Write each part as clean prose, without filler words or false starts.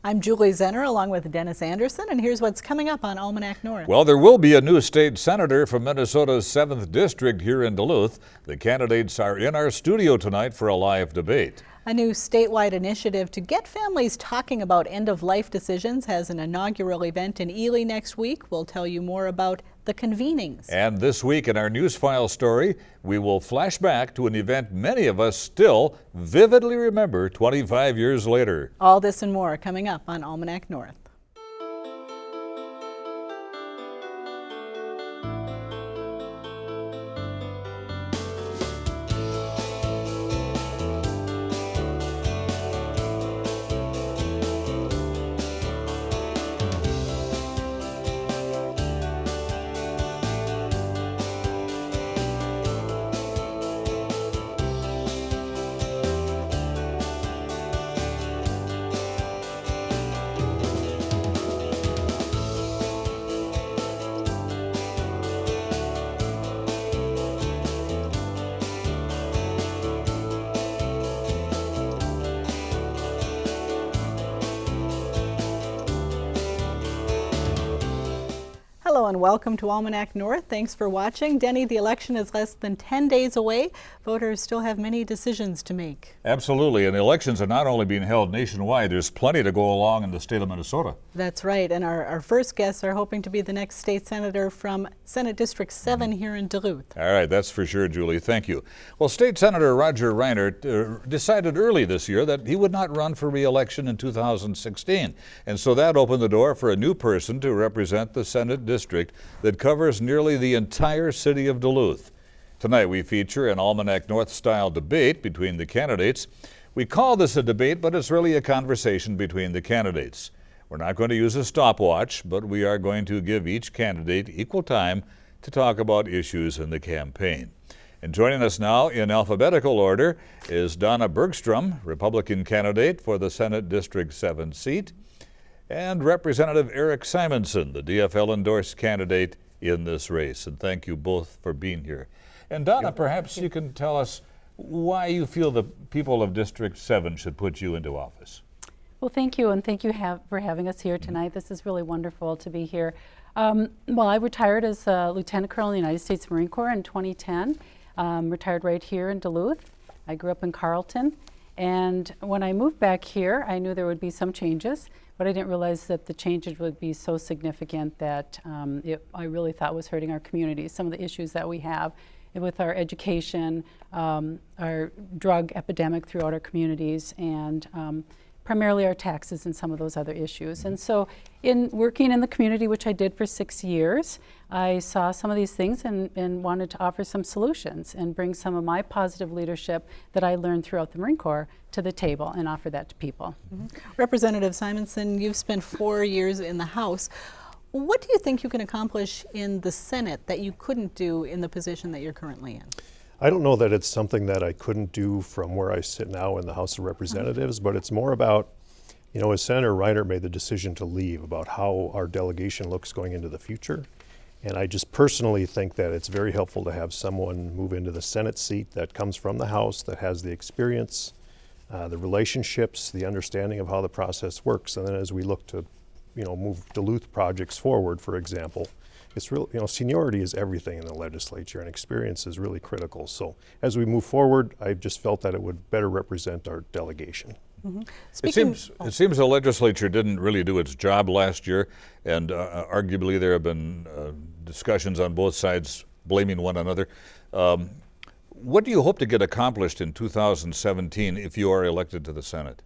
I'm Julie Zenner along with Dennis Anderson, and here's what's coming up on Almanac North. Well, there will be a new state senator from Minnesota's 7th District here in Duluth. The candidates are in our studio tonight for a live debate. A new statewide initiative to get families talking about end-of-life decisions has an inaugural event in Ely next week. We'll tell you more about the Convenings. And this week in our Newsfile story, we will flash back to an event many of us still vividly remember 25 years later. All this and more coming up on Almanac North. Hello and welcome to Almanac North. Thanks for watching. Denny, the election is less than 10 days away. Voters still have many decisions to make. Absolutely, and elections are not only being held nationwide, there's plenty to go along in the state of Minnesota. That's right, and our first guests are hoping to be the next state senator from Senate District 7 here in Duluth. All right, that's for sure, Julie. Thank you. Well, State Senator Roger Reinert decided early this year that he would not run for re-election in 2016, and so that opened the door for a new person to represent the Senate District that covers nearly the entire city of Duluth. Tonight we feature an Almanac North style debate between the candidates. We call this a debate, but it's really a conversation between the candidates. We're not going to use a stopwatch, but we are going to give each candidate equal time to talk about issues in the campaign. And joining us now in alphabetical order is Donna Bergstrom, Republican candidate for the Senate District 7 seat, and Representative Erik Simonson, the DFL-endorsed candidate in this race. And thank you both for being here. And Donna, perhaps you can tell us why you feel the people of District 7 should put you into office. Well, thank you, and thank you for having us here tonight. This is really wonderful to be here. Well, I retired as a Lieutenant Colonel in the United States Marine Corps in 2010. Retired right here in Duluth. I grew up in Carlton. And when I moved back here, I knew there would be some changes, but I didn't realize that the changes would be so significant that I really thought was hurting our communities. Some of the issues that we have with our education, our drug epidemic throughout our communities, and primarily our taxes and some of those other issues. And so in working in the community, which I did for 6 years, I saw some of these things and wanted to offer some solutions and bring some of my positive leadership that I learned throughout the Marine Corps to the table and offer that to people. Representative Simonson, you've spent 4 years in the House. What do you think you can accomplish in the Senate that you couldn't do in the position that you're currently in? I don't know that it's something that I couldn't do from where I sit now in the House of Representatives, but it's more about, you know, as Senator Reinert made the decision to leave, about how our delegation looks going into the future. And I just personally think that it's very helpful to have someone move into the Senate seat that comes from the House, that has the experience, the relationships, the understanding of how the process works. And then as we look to, you know, move Duluth projects forward, for example, it's real, you know, seniority is everything in the legislature, and experience is really critical. So as we move forward, I just felt that it would better represent our delegation. It seems the legislature didn't really do its job last year, and arguably there have been discussions on both sides blaming one another. What do you hope to get accomplished in 2017 if you are elected to the Senate?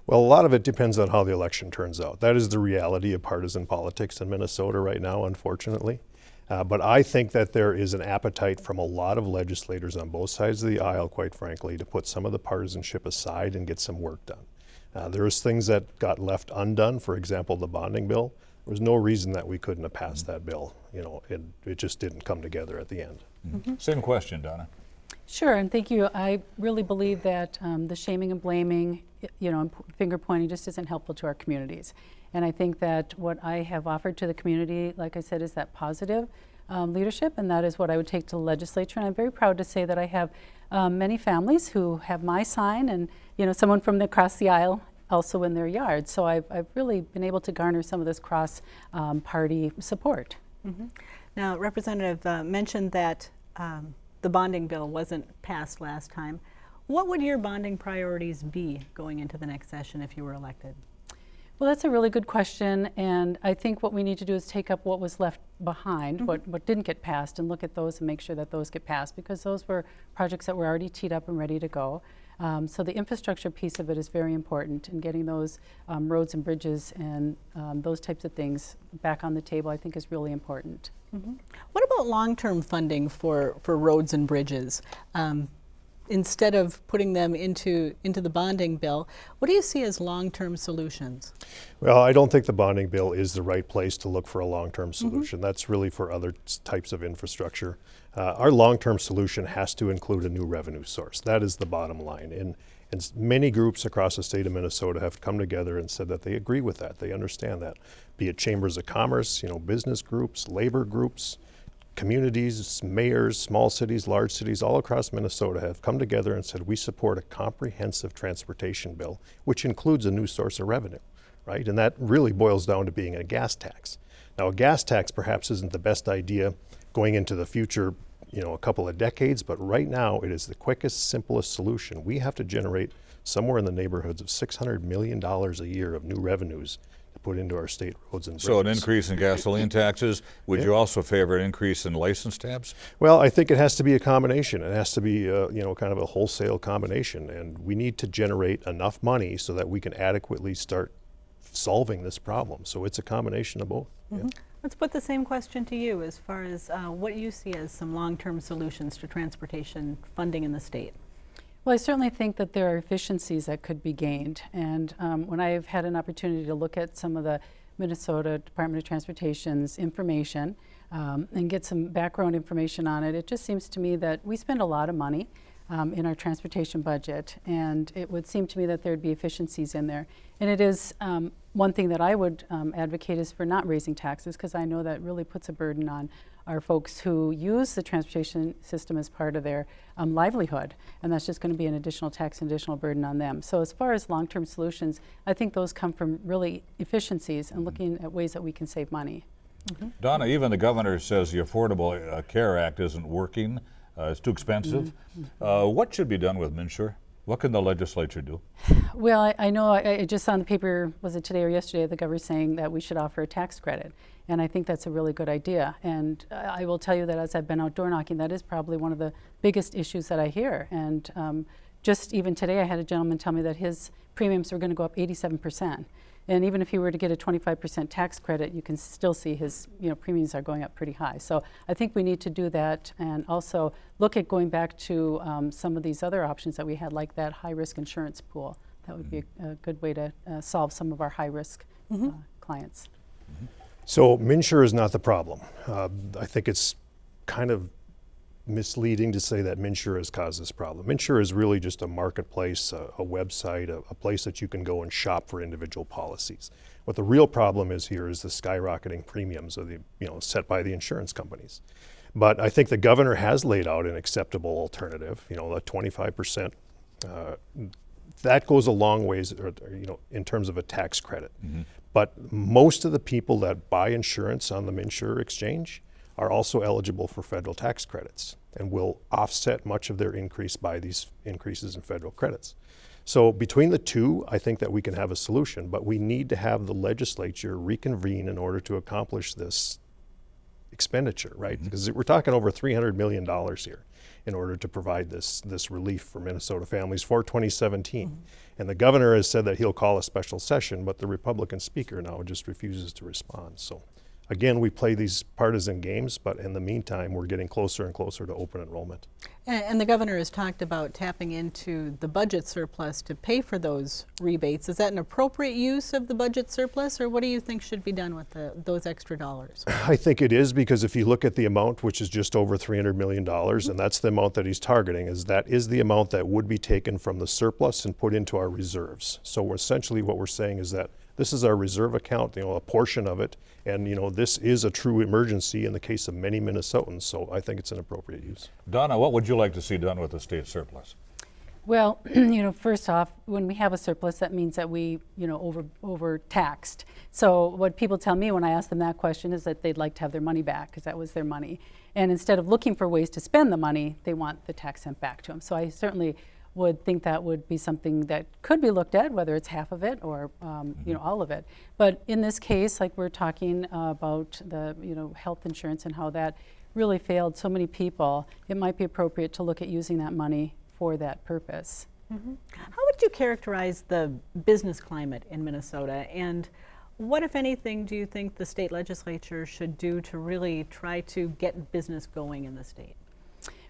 Well, a lot of it depends on how the election turns out. That is the reality of partisan politics in Minnesota right now, unfortunately. But I think that there is an appetite from a lot of legislators on both sides of the aisle, quite frankly, to put some of the partisanship aside and get some work done. There was things that got left undone. For example, the bonding bill. There was no reason that we couldn't have passed that bill. You know, it just didn't come together at the end. Same question, Donna. Sure, and thank you. I really believe that the shaming and blaming, you know, and finger pointing just isn't helpful to our communities. And I think that what I have offered to the community, like I said, is that positive leadership, and that is what I would take to the legislature. And I'm very proud to say that I have many families who have my sign, and, you know, someone from across the aisle also in their yard. So I've really been able to garner some of this cross-party support. Now, Representative mentioned that the bonding bill wasn't passed last time. What would your bonding priorities be going into the next session if you were elected? Well, that's a really good question, and I think what we need to do is take up what was left behind, what didn't get passed, and look at those and make sure that those get passed, because those were projects that were already teed up and ready to go. So the infrastructure piece of it is very important, and getting those roads and bridges and those types of things back on the table, I think, is really important. What about long-term funding for roads and bridges? Instead of putting them into the bonding bill, what do you see as long-term solutions? Well, I don't think the bonding bill is the right place to look for a long-term solution. That's really for other types of infrastructure. Our long-term solution has to include a new revenue source. That is the bottom line. And many groups across the state of Minnesota have come together and said that they agree with that. They understand that. Be it chambers of commerce, business groups, labor groups, communities, mayors, small cities, large cities, all across Minnesota have come together and said we support a comprehensive transportation bill, which includes a new source of revenue, right? And that really boils down to being a gas tax. Now, a gas tax perhaps isn't the best idea going into the future, a couple of decades, but right now it is the quickest, simplest solution. We have to generate somewhere in the neighborhoods of $600 million a year of new revenues to put into our state roads and bridges. So an increase in gasoline taxes. Would you also favor an increase in license tabs? Well, I think it has to be a combination. It has to be, kind of a wholesale combination. And we need to generate enough money so that we can adequately start solving this problem. So it's a combination of both. Yeah. Let's put the same question to you as far as what you see as some long-term solutions to transportation funding in the state. Well, I certainly think that there are efficiencies that could be gained. And when I've had an opportunity to look at some of the Minnesota Department of Transportation's information and get some background information on it, it just seems to me that we spend a lot of money in our transportation budget, and it would seem to me that there'd be efficiencies in there. And it is one thing that I would advocate is for not raising taxes, because I know that really puts a burden on our folks who use the transportation system as part of their livelihood, and that's just going to be an additional tax and additional burden on them. So as far as long-term solutions, I think those come from really efficiencies and looking at ways that we can save money. Donna, even the governor says the Affordable Care Act isn't working. It's too expensive. What should be done with MNsure? What can the legislature do? Well, I know I just saw in the paper, was it today or yesterday, the governor saying that we should offer a tax credit. And I think that's a really good idea. And I will tell you that as I've been out door knocking, that is probably one of the biggest issues that I hear. And just even today, I had a gentleman tell me that his premiums were going to go up 87%. And even if he were to get a 25% tax credit, you can still see his premiums are going up pretty high. So I think we need to do that, and also look at going back to some of these other options that we had, like that high-risk insurance pool. That would be a good way to solve some of our high-risk clients. So MNsure is not the problem. I think it's kind of misleading to say that MNsure has caused this problem. MNsure is really just a marketplace, a website, a place that you can go and shop for individual policies. What the real problem is here is the skyrocketing premiums of the, set by the insurance companies. But I think the governor has laid out an acceptable alternative, the 25%. That goes a long ways, in terms of a tax credit. But most of the people that buy insurance on the MNsure exchange are also eligible for federal tax credits and will offset much of their increase by these increases in federal credits. So between the two, I think that we can have a solution, but we need to have the legislature reconvene in order to accomplish this expenditure, right? Because we're talking over $300 million here in order to provide this relief for Minnesota families for 2017. And the governor has said that he'll call a special session, but the Republican speaker now just refuses to respond. So again, we play these partisan games, but in the meantime, we're getting closer and closer to open enrollment. And the governor has talked about tapping into the budget surplus to pay for those rebates. Is that an appropriate use of the budget surplus, or what do you think should be done with those extra dollars? I think it is, because if you look at the amount, which is just over $300 million, and that's the amount that he's targeting, that is the amount that would be taken from the surplus and put into our reserves. So essentially what we're saying is that this is our reserve account, a portion of it, and this is a true emergency in the case of many Minnesotans, so I think it's an appropriate use. Donna, what would you like to see done with the state surplus? Well, first off, when we have a surplus, that means that we, overtaxed. So what people tell me when I ask them that question is that they'd like to have their money back because that was their money. And instead of looking for ways to spend the money, they want the tax sent back to them. So I certainly would think that would be something that could be looked at, whether it's half of it or all of it. But in this case, like we're talking about the health insurance and how that really failed so many people, it might be appropriate to look at using that money for that purpose. Mm-hmm. How would you characterize the business climate in Minnesota, and what, if anything, do you think the state legislature should do to really try to get business going in the state?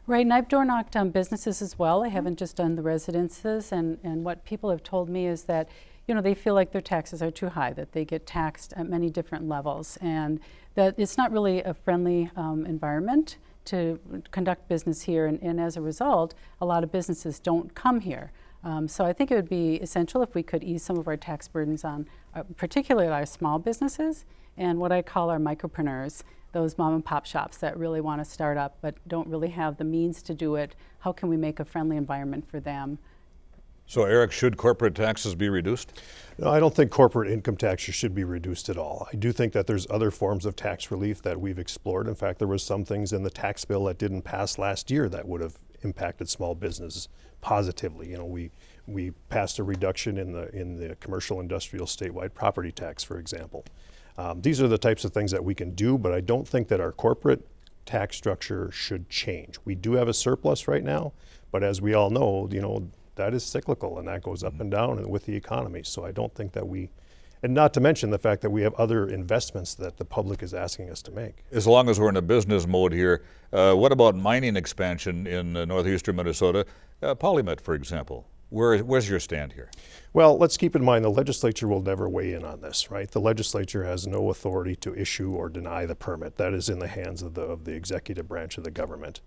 Right, and I've door knocked on businesses as well. I haven't just done the residences, and what people have told me is that they feel like their taxes are too high, that they get taxed at many different levels, and that it's not really a friendly environment to conduct business here, and as a result, a lot of businesses don't come here. So I think it would be essential if we could ease some of our tax burdens on particularly our small businesses and what I call our micropreneurs, those mom and pop shops that really want to start up but don't really have the means to do it. How can we make a friendly environment for them? So, Erik, should corporate taxes be reduced? No, I don't think corporate income taxes should be reduced at all. I do think that there's other forms of tax relief that we've explored. In fact, there was some things in the tax bill that didn't pass last year that would have impacted small business positively. We passed a reduction in the commercial industrial statewide property tax, for example. These are the types of things that we can do, but I don't think that our corporate tax structure should change. We do have a surplus right now, but as we all know, that is cyclical and that goes up and down with the economy. So I don't think that and not to mention the fact that we have other investments that the public is asking us to make. As long as we're in a business mode here, what about mining expansion in northeastern Minnesota? Polymet, for example. Where's your stand here? Well, let's keep in mind the legislature will never weigh in on this, right? The legislature has no authority to issue or deny the permit. That is in the hands of the executive branch of the government.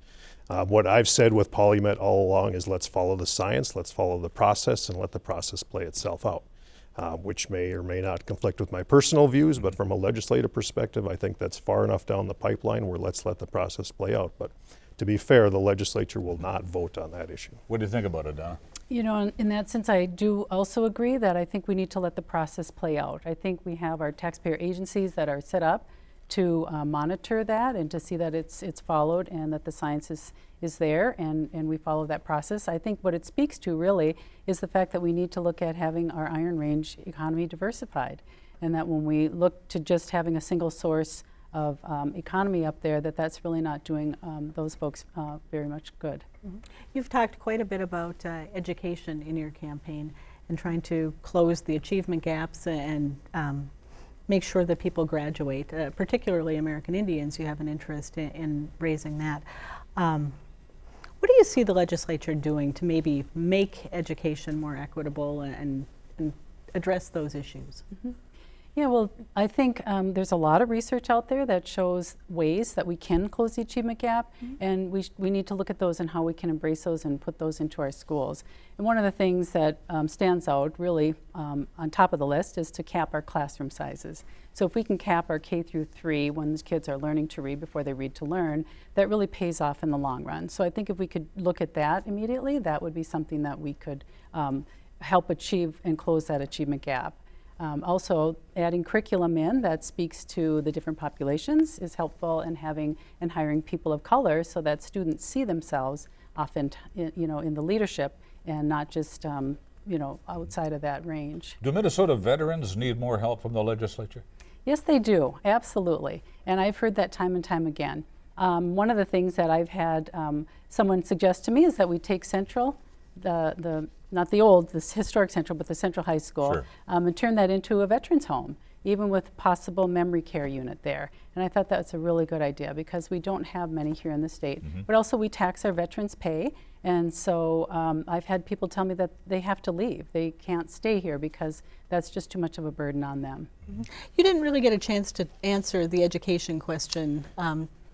What I've said with Polymet all along is let's follow the science, let's follow the process, and let the process play itself out, which may or may not conflict with my personal views, but from a legislative perspective, I think that's far enough down the pipeline where let's let the process play out. But to be fair, the legislature will not vote on that issue. What do you think about it, Donna? In that sense, I do also agree that I think we need to let the process play out. I think we have our taxpayer agencies that are set up to monitor that and to see that it's followed and that the science is there and we follow that process. I think what it speaks to really is the fact that we need to look at having our Iron Range economy diversified, and that when we look to just having a single source of economy up there, that's really not doing those folks very much good. Mm-hmm. You've talked quite a bit about education in your campaign and trying to close the achievement gaps and make sure that people graduate, particularly American Indians. You have an interest in raising that. What do you see the legislature doing to maybe make education more equitable and address those issues? Mm-hmm. Yeah, well, I think there's a lot of research out there that shows ways that we can close the achievement gap, and we need to look at those and how we can embrace those and put those into our schools. And one of the things that stands out really on top of the list is to cap our classroom sizes. So if we can cap our K through 3 when these kids are learning to read before they read to learn, that really pays off in the long run. So I think if we could look at that immediately, that would be something that we could help achieve and close that achievement gap. Also, adding curriculum in that speaks to the different populations is helpful, and hiring people of color so that students see themselves often, in the leadership and not just, outside of that range. Do Minnesota veterans need more help from the legislature? Yes, they do, absolutely. And I've heard that time and time again. One of the things that I've had someone suggest to me is that we take Central, not the historic Central, but the Central High School, sure, and turn that into a veterans home, even with possible memory care unit there. And I thought that's a really good idea because we don't have many here in the state. Mm-hmm. But also we tax our veterans' pay, and so I've had people tell me that they have to leave. They can't stay here because that's just too much of a burden on them. Mm-hmm. You didn't really get a chance to answer the education question.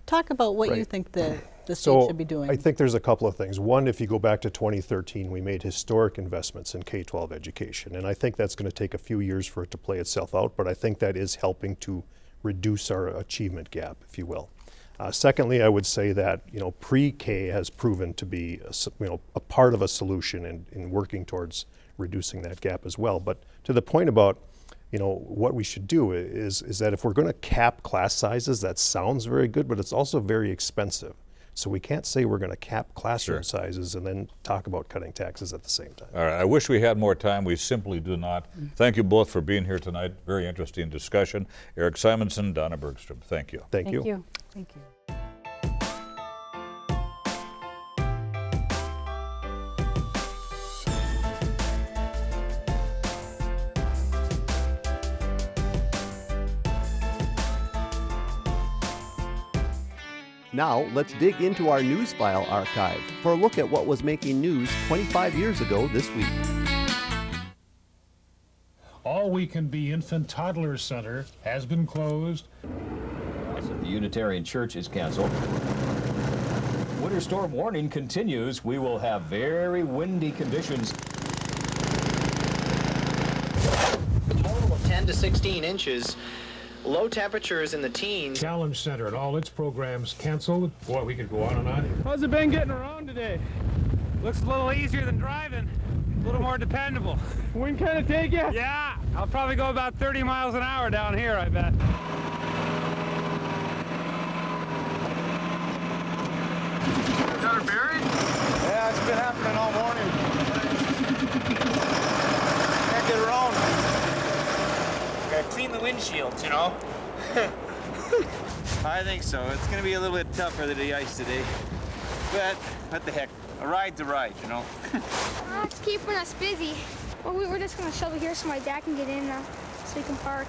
Talk about what you think the state should be doing. I think there's a couple of things. One, if you go back to 2013, we made historic investments in K-12 education, and I think that's going to take a few years for it to play itself out, but I think that is helping to reduce our achievement gap, if you will. Secondly, I would say that pre-K has proven to be a part of a solution in working towards reducing that gap as well. But to the point about what we should do is that if we're going to cap class sizes, that sounds very good, but it's also very expensive. So we can't say we're going to cap classroom sizes and then talk about cutting taxes at the same time. All right, I wish we had more time. We simply do not. Thank you both for being here tonight. Very interesting discussion. Erik Simonson, Donna Bergstrom, thank you. Thank you. Thank you. Now, let's dig into our news file archive for a look at what was making news 25 years ago this week. All We Can Be Infant Toddler Center has been closed. The Unitarian Church is canceled. Winter storm warning continues. We will have very windy conditions. A total of 10 to 16 inches. Low temperatures in the teens. Challenge Center and all its programs canceled. Boy, we could go on and on. How's it been getting around today? Looks a little easier than driving. A little more dependable. Wind kind of take you? Yeah, I'll probably go about 30 miles an hour down here, I bet. Got her buried? Yeah, it's been happening all morning. Can't get around. Gotta clean the windshields, I think so. It's gonna be a little bit tougher than the ice today. But what the heck? A ride's a ride, It's keeping us busy. Well, we're just gonna shovel here so my dad can get in so he can park.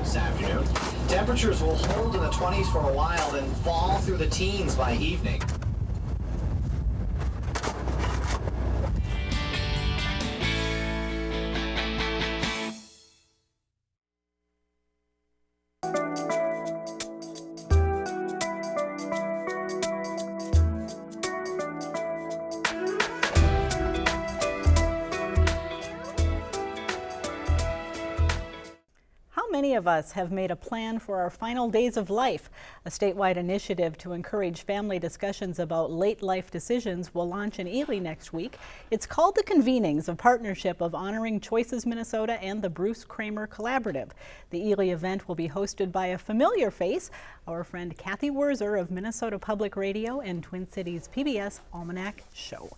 This afternoon. Temperatures will hold in the 20s for a while, then fall through the teens by evening. Many of us have made a plan for our final days of life. A statewide initiative to encourage family discussions about late life decisions will launch in Ely next week. It's called the Convenings, a partnership of Honoring Choices Minnesota and the Bruce Kramer Collaborative. The Ely event will be hosted by a familiar face, our friend Cathy Wurzer of Minnesota Public Radio and Twin Cities PBS Almanac Show.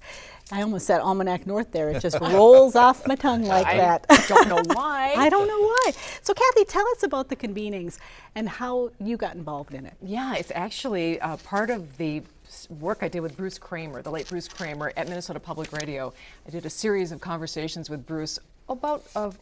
I almost said Almanac North there. It just rolls off my tongue like that. I don't know why. I don't know why. So Cathy, tell us about the Convenings and how you got involved in it. Yeah, it's actually part of the work I did with Bruce Kramer, the late Bruce Kramer at Minnesota Public Radio. I did a series of conversations with Bruce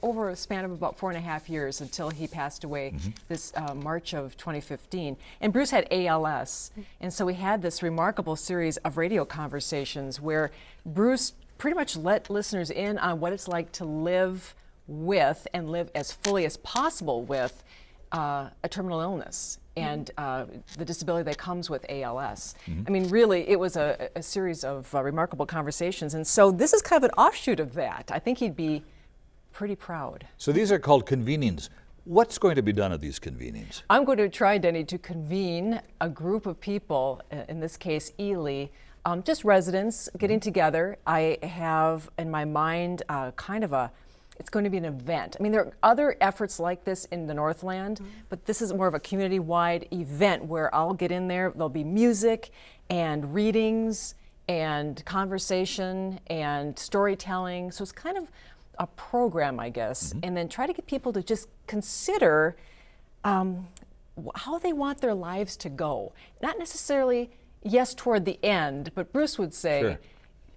over a span of about 4.5 years until he passed away this March of 2015. And Bruce had ALS, and so we had this remarkable series of radio conversations where Bruce pretty much let listeners in on what it's like to live with and live as fully as possible with a terminal illness and the disability that comes with ALS. I mean, really, it was a series of remarkable conversations, and so this is kind of an offshoot of that. I think he'd be pretty proud. So these are called convenings. What's going to be done at these convenings? I'm going to try, Denny, to convene a group of people, in this case Ely, just residents getting together. I have in my mind it's going to be an event. I mean, there are other efforts like this in the Northland, but this is more of a community-wide event where I'll get in there. There'll be music and readings and conversation and storytelling. So it's kind of a program, I guess, and then try to get people to just consider how they want their lives to go. Not necessarily, yes, toward the end, but Bruce would say,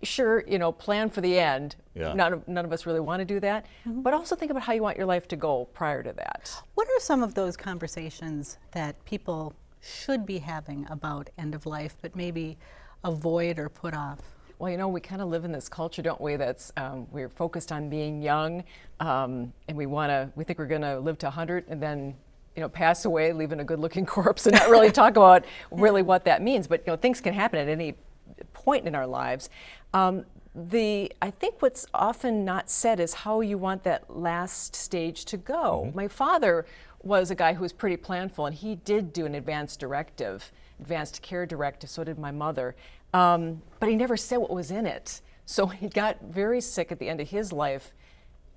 sure, plan for the end. Yeah. None of us really want to do that, but also think about how you want your life to go prior to that. What are some of those conversations that people should be having about end of life, but maybe avoid or put off? Well, we kind of live in this culture, don't we, that's we're focused on being young, and we think we're going to live to 100 and then, pass away, leaving a good-looking corpse and not really talk about really what that means. But, things can happen at any point in our lives. I think what's often not said is how you want that last stage to go. My father was a guy who was pretty planful, and he did do an advanced care directive, so did my mother. But he never said what was in it. So he got very sick at the end of his life.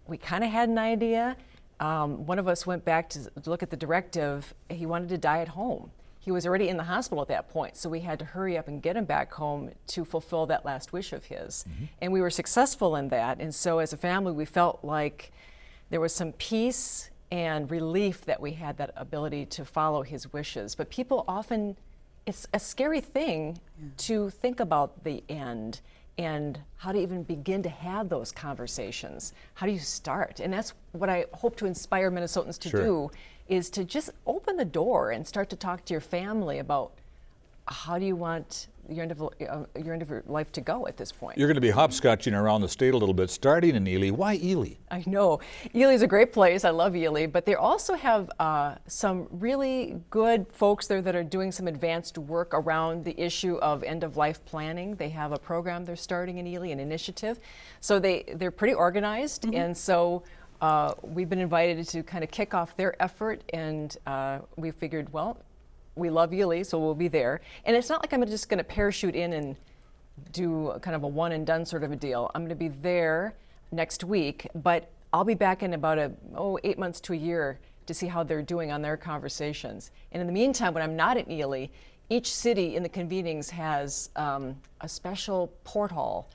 We kind of had an idea. One of us went back to look at the directive. He wanted to die at home. He was already in the hospital at that point, so we had to hurry up and get him back home to fulfill that last wish of his. And we were successful in that. And so as a family, we felt like there was some peace and relief that we had that ability to follow his wishes. But people often, it's a scary thing to think about the end and how to even begin to have those conversations. How do you start? And that's what I hope to inspire Minnesotans to do, is to just open the door and start to talk to your family about how do you want your end of your life to go at this point. You're going to be hopscotching around the state a little bit, starting in Ely. Why Ely? I know. Ely is a great place. I love Ely. But they also have some really good folks there that are doing some advanced work around the issue of end-of-life planning. They have a program they're starting in Ely, an initiative. So they're pretty organized. And so we've been invited to kind of kick off their effort. And we figured, well, we love Ely, so we'll be there. And it's not like I'm just going to parachute in and do kind of a one and done sort of a deal. I'm going to be there next week, but I'll be back in about 8 months to a year to see how they're doing on their conversations. And in the meantime, when I'm not in Ely, each city in the convenings has a special portal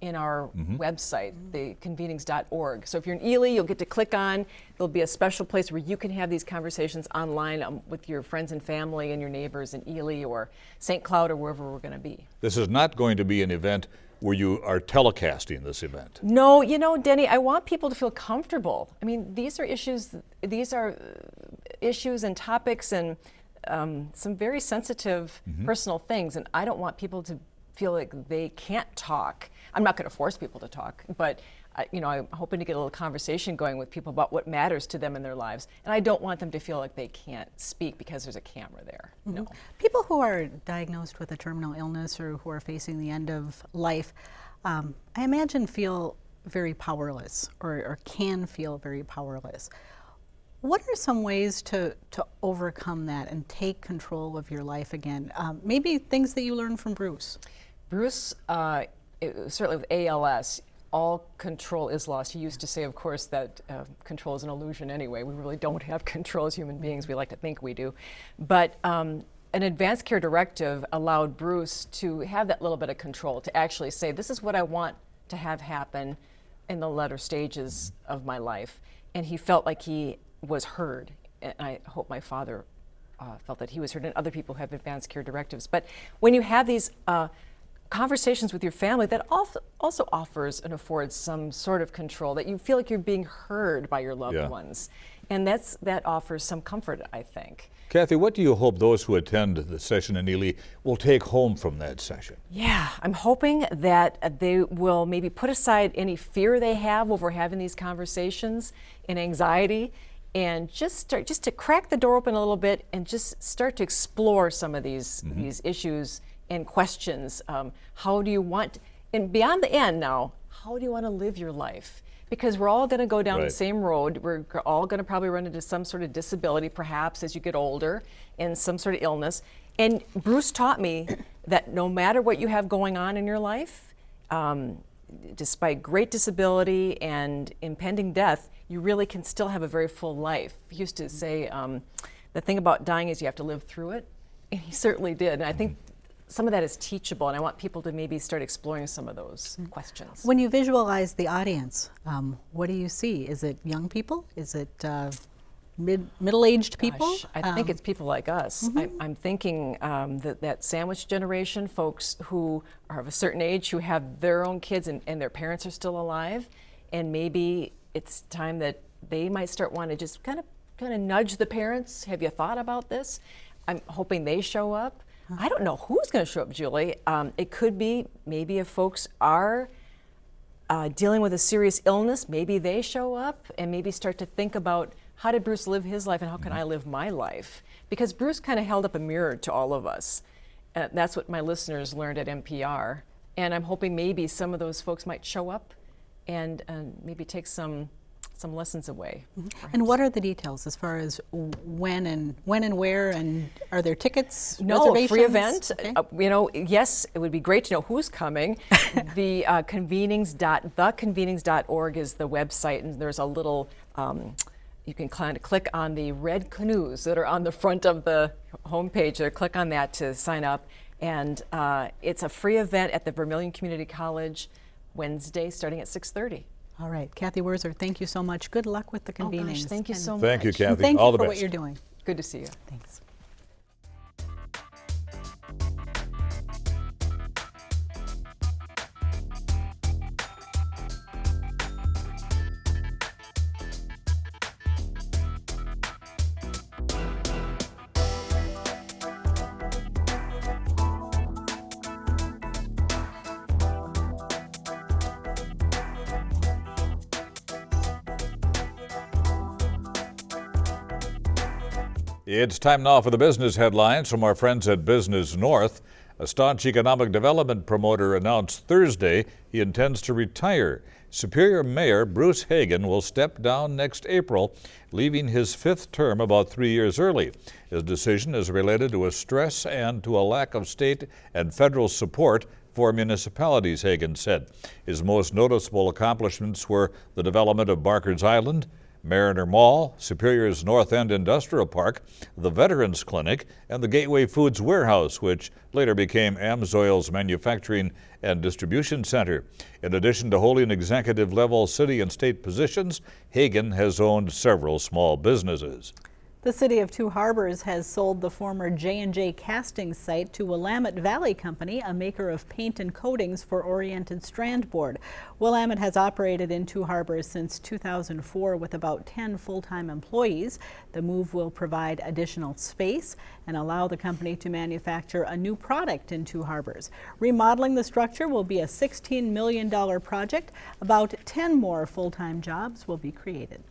in our website, the convenings.org. So if you're in Ely, you'll get to click on, there'll be a special place where you can have these conversations online with your friends and family and your neighbors in Ely or St. Cloud or wherever we're going to be. This is not going to be an event where you are telecasting this event. No, you know, Denny, I want people to feel comfortable. I mean, these are issues and topics and some very sensitive personal things, and I don't want people to feel like they can't talk. I'm not going to force people to talk, but I'm hoping to get a little conversation going with people about what matters to them in their lives. And I don't want them to feel like they can't speak because there's a camera there. No. People who are diagnosed with a terminal illness or who are facing the end of life, I imagine feel very powerless or can feel very powerless. What are some ways to overcome that and take control of your life again? Maybe things that you learned from Bruce. Bruce, certainly with ALS, all control is lost. He used to say, of course, that control is an illusion anyway. We really don't have control as human beings. We like to think we do. But an advanced care directive allowed Bruce to have that little bit of control, to actually say, this is what I want to have happen in the latter stages of my life. And he felt like he was heard. And I hope my father felt that he was heard, and other people have advanced care directives. But when you have these conversations with your family, that also offers and affords some sort of control, that you feel like you're being heard by your loved ones. And that offers some comfort, I think. Cathy, what do you hope those who attend the session in Ely will take home from that session? Yeah, I'm hoping that they will maybe put aside any fear they have over having these conversations and anxiety, and just to crack the door open a little bit and just start to explore some of these issues and questions. How do you want, and beyond the end now, how do you want to live your life? Because we're all going to go down the same road. We're all going to probably run into some sort of disability, perhaps as you get older, and some sort of illness. And Bruce taught me that no matter what you have going on in your life, despite great disability and impending death, you really can still have a very full life. He used to say, the thing about dying is you have to live through it. And he certainly did. And I think some of that is teachable, and I want people to maybe start exploring some of those questions. When you visualize the audience, what do you see? Is it young people? Is it middle-aged people? I think it's people like us. I'm thinking that sandwich generation, folks who are of a certain age, who have their own kids and their parents are still alive, and maybe it's time that they might start wanting to just kind of nudge the parents. Have you thought about this? I'm hoping they show up. I don't know who's going to show up, Julie. It could be maybe if folks are dealing with a serious illness, maybe they show up and maybe start to think about, how did Bruce live his life and how can I live my life? Because Bruce kind of held up a mirror to all of us. That's what my listeners learned at NPR. And I'm hoping maybe some of those folks might show up and maybe take some lessons away. And what are the details as far as when and where, and are there tickets? No, a free reservations? event. Okay. Yes, it would be great to know who's coming. The theconvenings.org is the website, and there's a little, you can kind of click on the red canoes that are on the front of the homepage, or click on that to sign up. And it's a free event at the Vermilion Community College, Wednesday, starting at 6:30. All right, Cathy Wurzer, thank you so much. Good luck with the convenings. Oh gosh, thank you so much. Thank you, Cathy. Thank All you the for best. what you're doing. Good to see you. Thanks. It's time now for the business headlines from our friends at Business North. A staunch economic development promoter announced Thursday he intends to retire. Superior Mayor Bruce Hagan will step down next April, leaving his fifth term about 3 years early. His decision is related to a stress and to a lack of state and federal support for municipalities, Hagan said. His most noticeable accomplishments were the development of Barker's Island, Mariner Mall, Superior's North End Industrial Park, the Veterans Clinic, and the Gateway Foods Warehouse, which later became Amsoil's Manufacturing and Distribution Center. In addition to holding executive-level city and state positions, Hagan has owned several small businesses. The city of Two Harbors has sold the former J&J casting site to Willamette Valley Company, a maker of paint and coatings for oriented strand board. Willamette has operated in Two Harbors since 2004 with about 10 full-time employees. The move will provide additional space and allow the company to manufacture a new product in Two Harbors. Remodeling the structure will be a $16 million project. About 10 more full-time jobs will be created.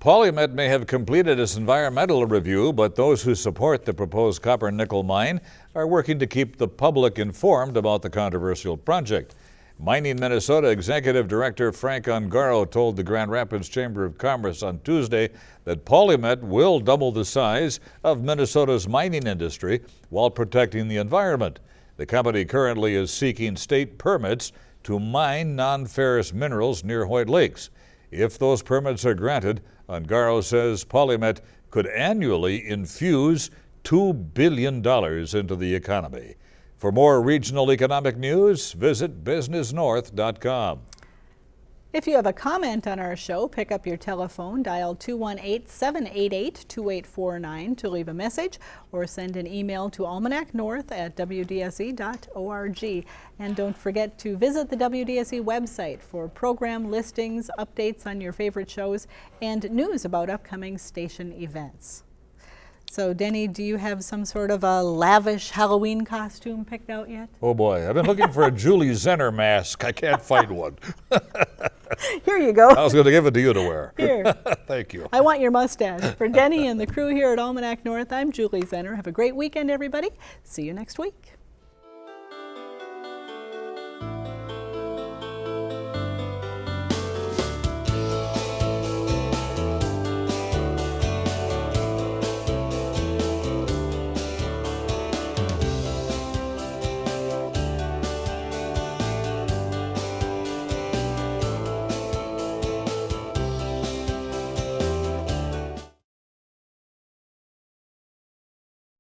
PolyMet may have completed its environmental review, but those who support the proposed copper-nickel mine are working to keep the public informed about the controversial project. Mining Minnesota Executive Director Frank Ungaro told the Grand Rapids Chamber of Commerce on Tuesday that PolyMet will double the size of Minnesota's mining industry while protecting the environment. The company currently is seeking state permits to mine non-ferrous minerals near Hoyt Lakes. If those permits are granted, Ungaro says PolyMet could annually infuse $2 billion into the economy. For more regional economic news, visit businessnorth.com. If you have a comment on our show, pick up your telephone, dial 218-788-2849 to leave a message, or send an email to almanacnorth@wdse.org. And don't forget to visit the WDSE website for program listings, updates on your favorite shows, and news about upcoming station events. So, Denny, do you have some sort of a lavish Halloween costume picked out yet? Oh boy, I've been looking for a Julie Zenner mask. I can't find one. Here you go. I was going to give it to you to wear. Here. Thank you. I want your mustache. For Denny and the crew here at Almanac North, I'm Julie Zenner. Have a great weekend, everybody. See you next week.